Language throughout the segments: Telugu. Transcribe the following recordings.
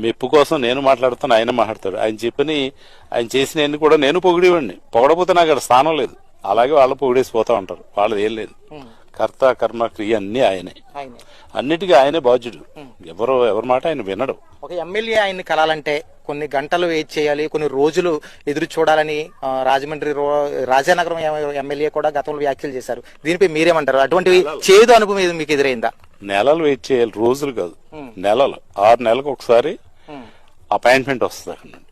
మెప్పు కోసం నేను మాట్లాడుతాను, ఆయన మాట్లాడతాడు. ఆయన చేసిన కూడా నేను పొగిడేవాడిని. పొగడపోతే నాకు అక్కడ స్థానం లేదు. అలాగే వాళ్ళు పొగిడేసిపోతా ఉంటారు. వాళ్ళది ఏం లేదు. కర్త కర్మ క్రియ అన్ని ఆయనే. అన్నిటికీ ఆయనే బాధ్యుడు. ఎవరి మాట ఆయన వినడు. ఒక ఎమ్మెల్యే ఆయన్ని కలాలంటే కొన్ని గంటలు వెయిట్ చేయాలి, కొన్ని రోజులు ఎదురు చూడాలని రాజమండ్రి రాజానగరం ఎమ్మెల్యే కూడా గతంలో వ్యాఖ్యలు చేశారు. దీనిపై మీరేమంటారు? అటువంటి చేదు అనుభవం మీకు ఎదురైందా? నెలలు వెయిట్ చేయాలి, రోజులు కాదు, నెలలు. 6 నెలలకు ఒకసారి అపాయింట్మెంట్ వస్తుంది అక్కడ నుండి.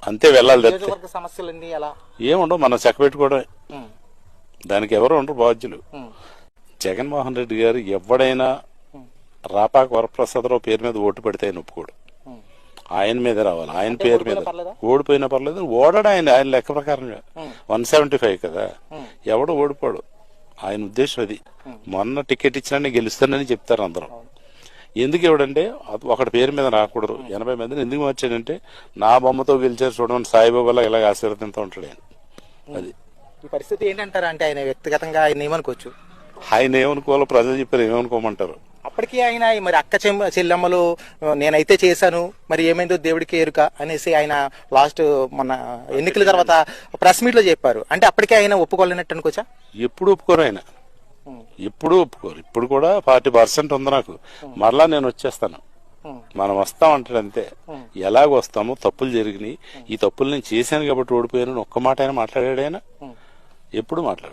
అంతే వెళ్ళాలి. సమస్యలు ఏముండవు, మనం చక్కబెట్టుకోవడమే. దానికి ఎవరు ఉండరు బాధ్యులు. జగన్మోహన్ రెడ్డి గారు ఎవడైనా రాపాక వరప్రసాదరావు పేరు మీద ఓటు పెడితే ఆయన ఒప్పుకోడు. ఆయన మీద రావాలి, ఆయన పేరు మీద. ఓడిపోయినా పర్లేదు, ఓడాడు ఆయన లెక్క ప్రకారంగా. 175 కదా, ఎవడు ఓడిపోడు. ఆయన ఉద్దేశం అది. మొన్న టికెట్ ఇచ్చినా గెలుస్తానని చెప్తారు అందరూ. ఎందుకు ఇవ్వడంటే ఒకటి పేరు మీద రాకూడదు. 80 మందిని ఎందుకు మార్చాడంటే నా బొమ్మతో గెలిచారు చూడమని సాయిబాబాలా ఇలాగ ఆశీర్వదింతూ ఉంటాడు ఆయన. అది ఈ పరిస్థితి ఏంటంటారు? అంటే ఆయన వ్యక్తిగతంగా ఆయన ఏమనుకోవచ్చు? ఆయన ఏమనుకోవాలో ప్రజలు చెప్పారు, ఏమనుకోమంటారు. అప్పటికీ ఆయన మరి అక్క చెల్లెమ్మలు నేనైతే చేశాను, మరి ఏమైందో దేవుడికి ఎరుక అనేసి ఆయన లాస్ట్ మొన్న ఎన్నికల తర్వాత ప్రెస్ మీట్ లో చెప్పారు. అంటే అప్పటికే ఆయన ఒప్పుకోలేనట్టు అనుకోవచ్చా? ఎప్పుడు ఒప్పుకోరు ఆయన, ఎప్పుడు ఒప్పుకోరు. ఇప్పుడు కూడా 40% ఉంది నాకు. మరలా నేను వచ్చేస్తాను, మనం వస్తామంటాడు అంతే. ఎలాగ వస్తామో, తప్పులు జరిగినాయి, ఈ తప్పులు నేను చేశాను కాబట్టి ఓడిపోయాను ఒక్క మాట ఆయన మాట్లాడాడు. ఆయన ఎప్పుడు మాట్లాడు.